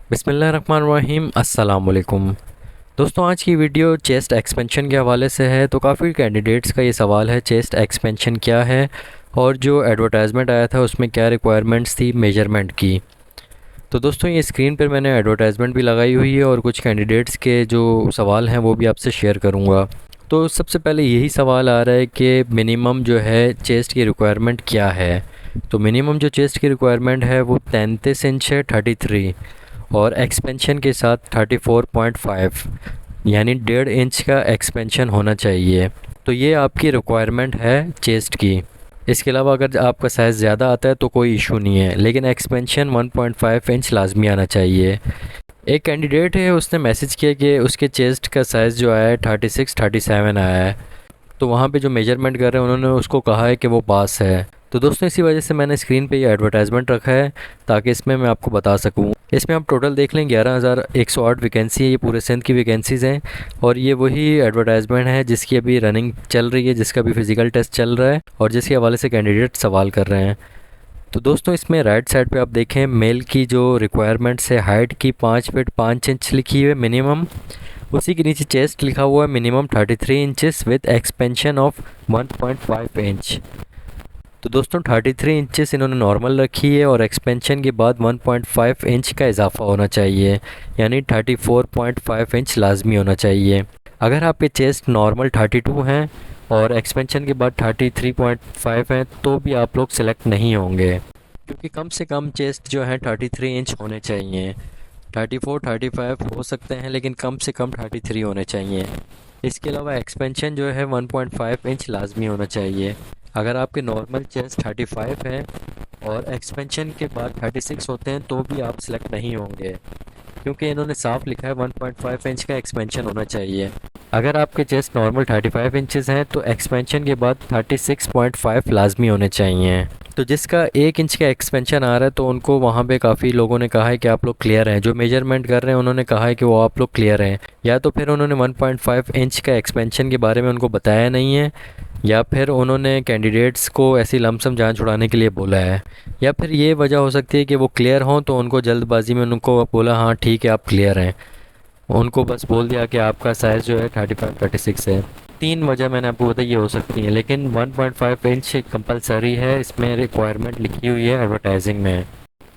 बिस्मिल्लाहिर्रहमानिर्रहीम अस्सलाम वालेकुम। दोस्तों, आज की वीडियो चेस्ट एक्सपेंशन के हवाले से है। तो काफ़ी कैंडिडेट्स का ये सवाल है, चेस्ट एक्सपेंशन क्या है और जो एडवर्टाइजमेंट आया था उसमें क्या रिक्वायरमेंट्स थी मेजरमेंट की। तो दोस्तों, ये स्क्रीन पर मैंने एडवर्टाइजमेंट भी लगाई हुई है और कुछ कैंडिडेट्स के जो सवाल हैं वो भी आपसे शेयर करूँगा। तो सबसे पहले यही सवाल आ रहा है कि मिनिमम जो है चेस्ट की रिक्वायरमेंट क्या है। तो मिनिमम जो चेस्ट की रिक्वायरमेंट है वो 33 इंच है, 33, और एक्सपेंशन के साथ 34.5, यानी 1.5 इंच का एक्सपेंशन होना चाहिए। तो ये आपकी रिक्वायरमेंट है चेस्ट की। इसके अलावा अगर आपका साइज़ ज़्यादा आता है तो कोई इशू नहीं है, लेकिन एक्सपेंशन 1.5 इंच लाजमी आना चाहिए। एक कैंडिडेट है, उसने मैसेज किया कि उसके चेस्ट का साइज़ जो आया है 36-37 आया है। तो वहाँ पे जो मेजरमेंट कर रहे हैं उन्होंने उसको कहा है कि वो पास है। तो दोस्तों, इसी वजह से मैंने स्क्रीन पे ये एडवर्टाइजमेंट रखा है ताकि इसमें मैं आपको बता सकूं। इसमें आप टोटल देख लें, 11,108 वैकेंसी है। ये पूरे सिंध की वैकेंसीज़ हैं और ये वही एडवर्टाइजमेंट है जिसकी अभी रनिंग चल रही है, जिसका भी फिज़िकल टेस्ट चल रहा है और जिसके हवाले से कैंडिडेट सवाल कर रहे हैं। तो दोस्तों, इसमें राइट साइड पे आप देखें, मेल की जो रिक्वायरमेंट्स है, हाइट की 5 फीट 5 इंच लिखी हुई है मिनिमम। उसी के नीचे चेस्ट लिखा हुआ है minimum 33 inches with expansion of 1.5 inch. तो दोस्तों, 33 इंचेस इन्होंने नॉर्मल रखी है और एक्सपेंशन के बाद 1.5 इंच का इजाफा होना चाहिए, यानी 34.5 इंच लाजमी होना चाहिए। अगर आपके चेस्ट नॉर्मल 32 हैं और एक्सपेंशन के बाद 33.5 हैं तो भी आप लोग सिलेक्ट नहीं होंगे, क्योंकि कम से कम चेस्ट जो है 33 इंच होने चाहिए। 34 35 हो सकते हैं, लेकिन कम से कम 33 होने चाहिए। इसके अलावा एक्सपेंशन जो है 1.5 इंच लाजमी होना चाहिए। अगर आपके नॉर्मल चेस्ट 35 है और एक्सपेंशन के बाद 36 होते हैं तो भी आप सिलेक्ट नहीं होंगे, क्योंकि इन्होंने साफ लिखा है 1.5 इंच का एक्सपेंशन होना चाहिए। अगर आपके चेस्ट नॉर्मल 35 इंचेस हैं तो एक्सपेंशन के बाद 36.5 लाजमी होने चाहिए। तो जिसका 1 इंच का एक्सपेंशन आ रहा है तो उनको वहाँ पे काफ़ी लोगों ने कहा है कि आप लोग क्लियर हैं। जो मेजरमेंट कर रहे हैं उन्होंने कहा है कि वो आप लोग क्लियर हैं, या तो फिर उन्होंने 1.5 इंच का एक्सपेंशन के बारे में उनको बताया नहीं है, या फिर उन्होंने कैंडिडेट्स को ऐसी लमसम जान छुड़ाने के लिए बोला है, या फिर ये वजह हो सकती है कि वो क्लियर हों तो उनको जल्दबाजी में उनको बोला हाँ ठीक है आप क्लियर हैं, उनको बस बोल दिया कि आपका साइज़ जो है 35-36 है। 3 वजह मैंने आपको बताई ये हो सकती है, लेकिन 1.5 इंच कंपलसरी है, इसमें रिक्वायरमेंट लिखी हुई है एडवर्टाइजिंग में।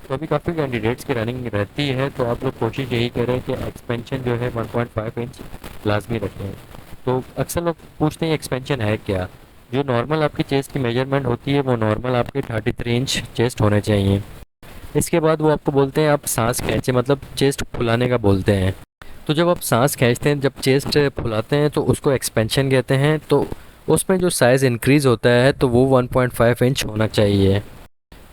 तो अभी काफ़ी कैंडिडेट्स की रनिंग रहती है, तो आप लोग कोशिश यही करें कि एक्सपेंशन जो है 1.5 इंच लाजमी रखें। तो अक्सर लोग पूछते हैं एक्सपेंशन है क्या। जो नॉर्मल आपकी चेस्ट की मेजरमेंट होती है वो नॉर्मल आपके 33 इंच चेस्ट होने चाहिए। इसके बाद वो आपको बोलते हैं आप सांस खींचे, मतलब चेस्ट फुलाने का बोलते हैं। तो जब आप सांस खींचते हैं, जब चेस्ट फुलाते हैं तो उसको एक्सपेंशन कहते हैं। तो उसमें जो साइज़ इंक्रीज़ होता है तो वो 1.5 इंच होना चाहिए।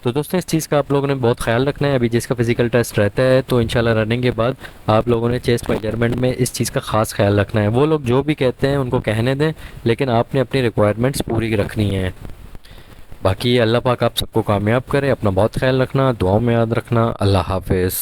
तो दोस्तों, इस चीज़ का आप लोगों ने बहुत ख्याल रखना है। अभी जिसका फिजिकल टेस्ट रहता है तो इंशाल्लाह रनिंग के बाद आप लोगों ने चेस्ट मेजरमेंट में इस चीज़ का ख़ास ख्याल रखना है। वो लोग जो भी कहते हैं उनको कहने दें, लेकिन आपने अपनी रिक्वायरमेंट्स पूरी रखनी है। बाकी अल्लाह पाक आप सबको कामयाब करे। अपना बहुत ख्याल रखना, दुआओं में याद रखना। अल्लाह हाफिज़।